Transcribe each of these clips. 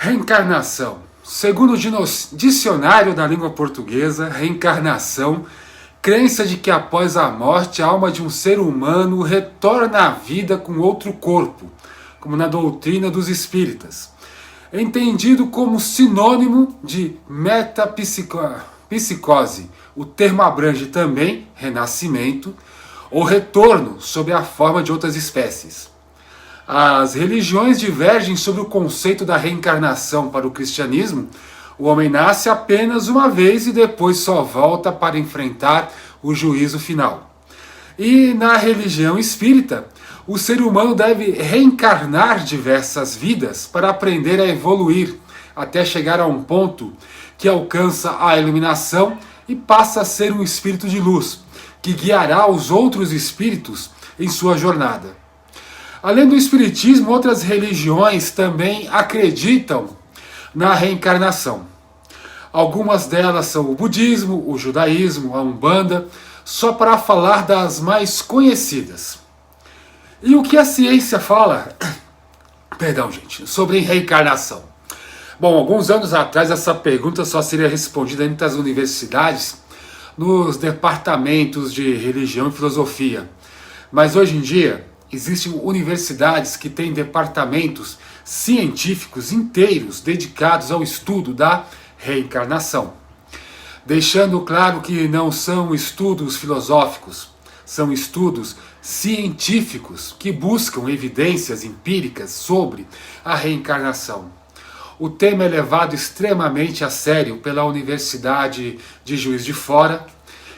Reencarnação. Segundo o dicionário da língua portuguesa, reencarnação, crença de que após a morte a alma de um ser humano retorna à vida com outro corpo, como na doutrina dos espíritas. É entendido como sinônimo de metapsicose. O termo abrange também renascimento ou retorno sob a forma de outras espécies. As religiões divergem sobre o conceito da reencarnação. Para o cristianismo, o homem nasce apenas uma vez e depois só volta para enfrentar o juízo final. E na religião espírita, o ser humano deve reencarnar diversas vidas para aprender a evoluir, até chegar a um ponto que alcança a iluminação e passa a ser um espírito de luz, que guiará os outros espíritos em sua jornada. Além do espiritismo, outras religiões também acreditam na reencarnação. Algumas delas são o budismo, o judaísmo, a umbanda, só para falar das mais conhecidas. E o que a ciência fala, sobre reencarnação? Bom, alguns anos atrás essa pergunta só seria respondida entre as universidades, nos departamentos de religião e filosofia. Mas hoje em dia, existem universidades que têm departamentos científicos inteiros dedicados ao estudo da reencarnação. Deixando claro que não são estudos filosóficos, são estudos científicos que buscam evidências empíricas sobre a reencarnação. O tema é levado extremamente a sério pela Universidade de Juiz de Fora,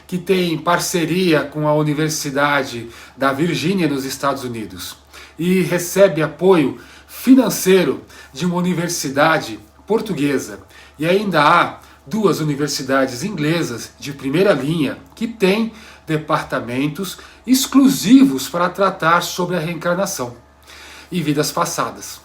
que tem parceria com a Universidade da Virgínia nos Estados Unidos e recebe apoio financeiro de uma universidade portuguesa. E ainda há duas universidades inglesas de primeira linha que têm departamentos exclusivos para tratar sobre a reencarnação e vidas passadas.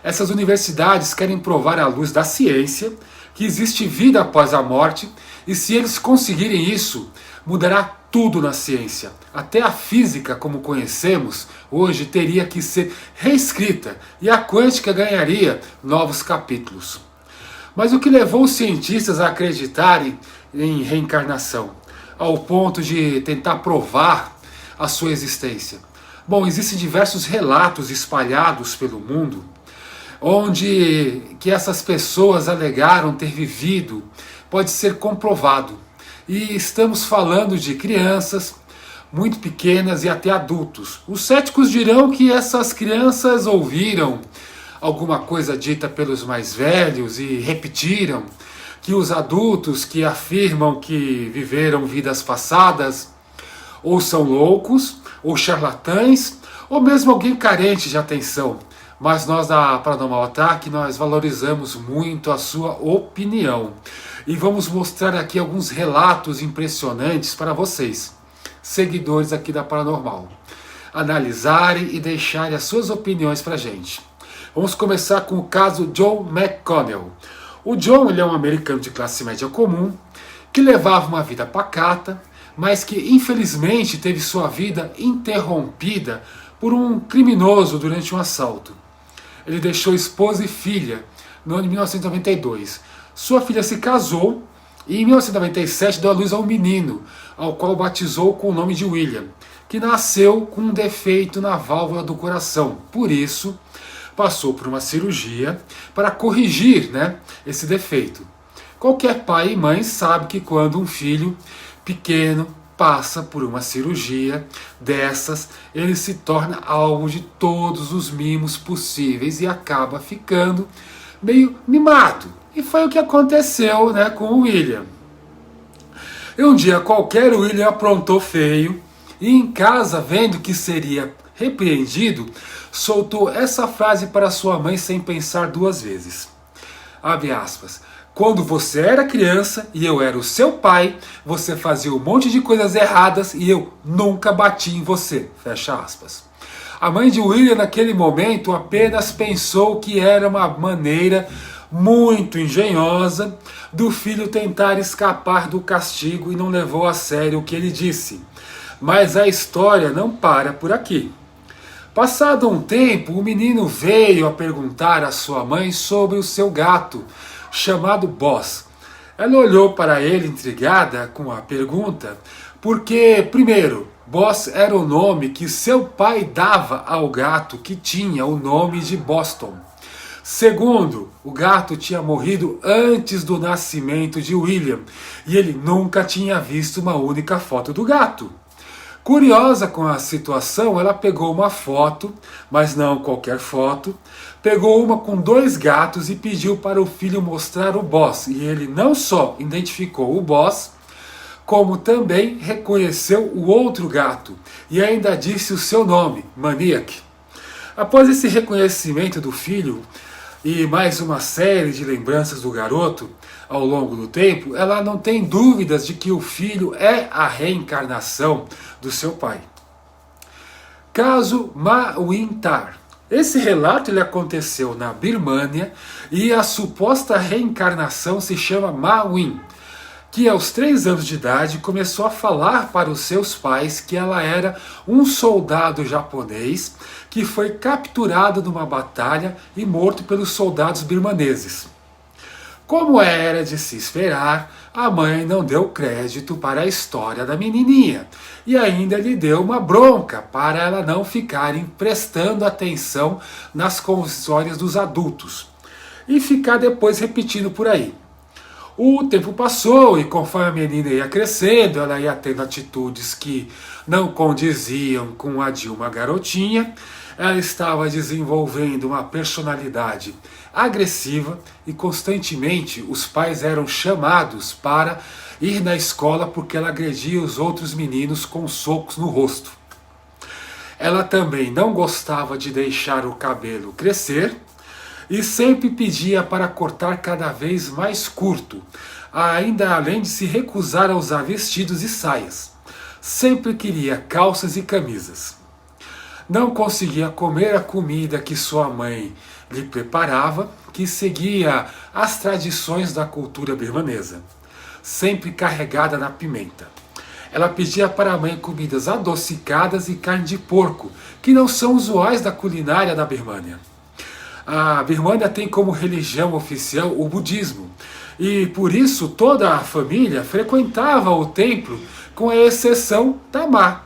Essas universidades querem provar à luz da ciência que existe vida após a morte, e se eles conseguirem isso, mudará tudo na ciência. Até a física, como conhecemos, hoje teria que ser reescrita, e a quântica ganharia novos capítulos. Mas o que levou os cientistas a acreditarem em reencarnação, ao ponto de tentar provar a sua existência? Bom, existem diversos relatos espalhados pelo mundo, onde que essas pessoas alegaram ter vivido, pode ser comprovado. E estamos falando de crianças muito pequenas e até adultos. Os céticos dirão que essas crianças ouviram alguma coisa dita pelos mais velhos e repetiram, que os adultos que afirmam que viveram vidas passadas ou são loucos, ou charlatães, ou mesmo alguém carente de atenção. Mas nós da Paranormal Ataque, nós valorizamos muito a sua opinião. E vamos mostrar aqui alguns relatos impressionantes para vocês, seguidores aqui da Paranormal, analisarem e deixarem as suas opiniões para a gente. Vamos começar com o caso John McConnell. O John, ele é um americano de classe média comum, que levava uma vida pacata, mas que infelizmente teve sua vida interrompida por um criminoso durante um assalto. Ele deixou esposa e filha no ano de 1992. Sua filha se casou e em 1997 deu à luz a um menino, ao qual batizou com o nome de William, que nasceu com um defeito na válvula do coração. Por isso, passou por uma cirurgia para corrigir, esse defeito. Qualquer pai e mãe sabe que quando um filho pequeno passa por uma cirurgia dessas, ele se torna alvo de todos os mimos possíveis e acaba ficando meio mimado. E foi o que aconteceu, com o William. E um dia qualquer, o William aprontou feio e em casa, vendo que seria repreendido, soltou essa frase para sua mãe sem pensar duas vezes. Abre aspas. Quando você era criança e eu era o seu pai, você fazia um monte de coisas erradas e eu nunca bati em você. Fecha aspas. A mãe de William naquele momento apenas pensou que era uma maneira muito engenhosa do filho tentar escapar do castigo e não levou a sério o que ele disse. Mas a história não para por aqui. Passado um tempo, o menino veio a perguntar à sua mãe sobre o seu gato, chamado Boss. Ela olhou para ele intrigada com a pergunta, porque, primeiro, Boss era o nome que seu pai dava ao gato que tinha o nome de Boston. Segundo, o gato tinha morrido antes do nascimento de William e ele nunca tinha visto uma única foto do gato. Curiosa com a situação, ela pegou uma foto, mas não qualquer foto, pegou uma com 2 gatos e pediu para o filho mostrar o Boss. E ele não só identificou o Boss, como também reconheceu o outro gato e ainda disse o seu nome, Maniac. Após esse reconhecimento do filho e mais uma série de lembranças do garoto ao longo do tempo, ela não tem dúvidas de que o filho é a reencarnação do seu pai. Caso Mawintar. Esse relato ele aconteceu na Birmânia e a suposta reencarnação se chama Mawin, que aos 3 anos de idade começou a falar para os seus pais que ela era um soldado japonês que foi capturado numa batalha e morto pelos soldados birmaneses. Como era de se esperar, a mãe não deu crédito para a história da menininha e ainda lhe deu uma bronca para ela não ficar prestando atenção nas histórias dos adultos e ficar depois repetindo por aí. O tempo passou e conforme a menina ia crescendo, ela ia tendo atitudes que não condiziam com a de uma garotinha, ela estava desenvolvendo uma personalidade agressiva e constantemente os pais eram chamados para ir na escola porque ela agredia os outros meninos com socos no rosto. Ela também não gostava de deixar o cabelo crescer e sempre pedia para cortar cada vez mais curto, ainda além de se recusar a usar vestidos e saias. Sempre queria calças e camisas. Não conseguia comer a comida que sua mãe lhe preparava, que seguia as tradições da cultura birmanesa, sempre carregada na pimenta. Ela pedia para a mãe comidas adocicadas e carne de porco, que não são usuais da culinária da Birmânia. A Birmânia tem como religião oficial o budismo, e por isso toda a família frequentava o templo, com a exceção da Ma,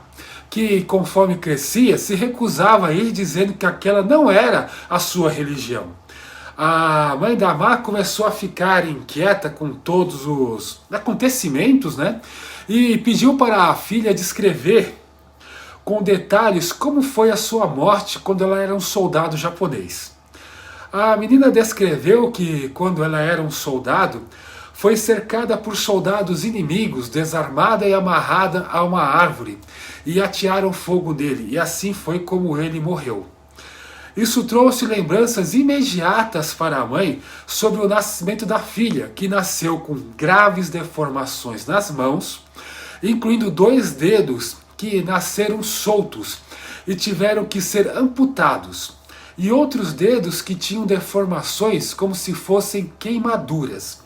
que conforme crescia se recusava a ir dizendo que aquela não era a sua religião. A mãe da Ma começou a ficar inquieta com todos os acontecimentos, né? E pediu para a filha descrever com detalhes como foi a sua morte quando ela era um soldado japonês. A menina descreveu que quando ela era um soldado, foi cercada por soldados inimigos, desarmada e amarrada a uma árvore, e atearam fogo nele, e assim foi como ele morreu. Isso trouxe lembranças imediatas para a mãe sobre o nascimento da filha, que nasceu com graves deformações nas mãos, incluindo 2 dedos que nasceram soltos e tiveram que ser amputados, e outros dedos que tinham deformações como se fossem queimaduras.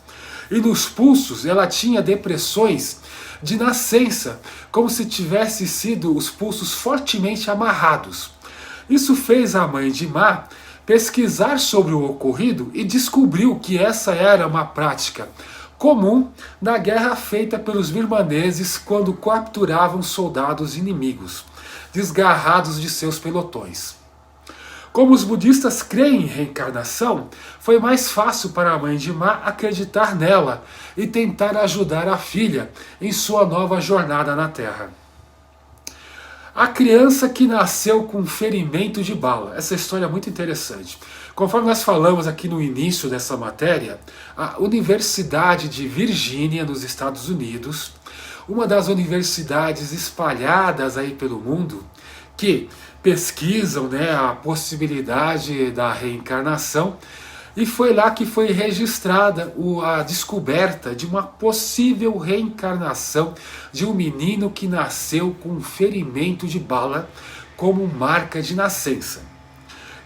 E nos pulsos ela tinha depressões de nascença, como se tivesse sido os pulsos fortemente amarrados. Isso fez a mãe de Ma pesquisar sobre o ocorrido e descobriu que essa era uma prática comum na guerra feita pelos birmaneses quando capturavam soldados inimigos, desgarrados de seus pelotões. Como os budistas creem em reencarnação, foi mais fácil para a mãe de Ma acreditar nela e tentar ajudar a filha em sua nova jornada na Terra. A criança que nasceu com ferimento de bala. Essa história é muito interessante. Conforme nós falamos aqui no início dessa matéria, a Universidade de Virgínia, nos Estados Unidos, uma das universidades espalhadas aí pelo mundo, que pesquisam, né, a possibilidade da reencarnação, e foi lá que foi registrada a descoberta de uma possível reencarnação de um menino que nasceu com um ferimento de bala como marca de nascença.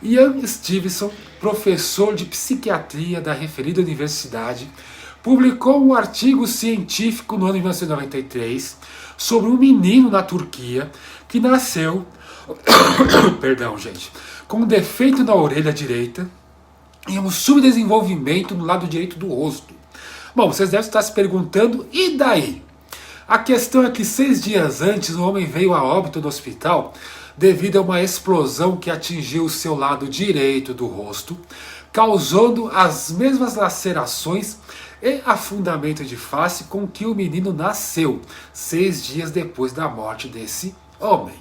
Ian Stevenson, professor de psiquiatria da referida universidade, publicou um artigo científico no ano de 1993 sobre um menino na Turquia que nasceu Perdão, gente. Com um defeito na orelha direita e um subdesenvolvimento no lado direito do rosto. Bom, vocês devem estar se perguntando, e daí? A questão é que 6 dias antes o homem veio a óbito no hospital devido a uma explosão que atingiu o seu lado direito do rosto, causando as mesmas lacerações e afundamento de face com que o menino nasceu 6 dias depois da morte desse homem.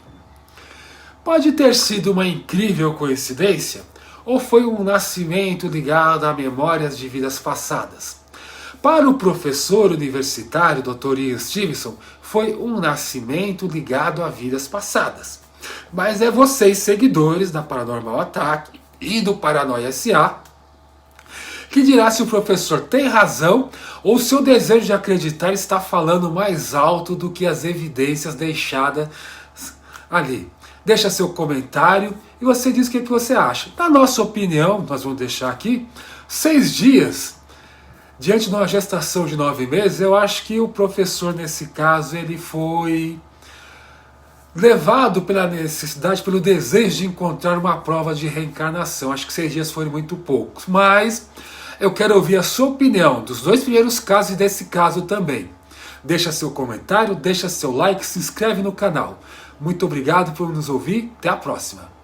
Pode ter sido uma incrível coincidência ou foi um nascimento ligado a memórias de vidas passadas? Para o professor universitário Dr. Ian Stevenson, foi um nascimento ligado a vidas passadas. Mas é vocês, seguidores da Paranormal Attack e do Paranoia SA, que dirá se o professor tem razão ou seu desejo de acreditar está falando mais alto do que as evidências deixadas ali. Deixa seu comentário e você diz o que você acha. Na nossa opinião, nós vamos deixar aqui, 6 dias, diante de uma gestação de 9 meses, eu acho que o professor, nesse caso, ele foi levado pela necessidade, pelo desejo de encontrar uma prova de reencarnação. Acho que 6 dias foram muito poucos, mas eu quero ouvir a sua opinião dos 2 primeiros casos e desse caso também. Deixa seu comentário, deixa seu like, se inscreve no canal. Muito obrigado por nos ouvir, até a próxima.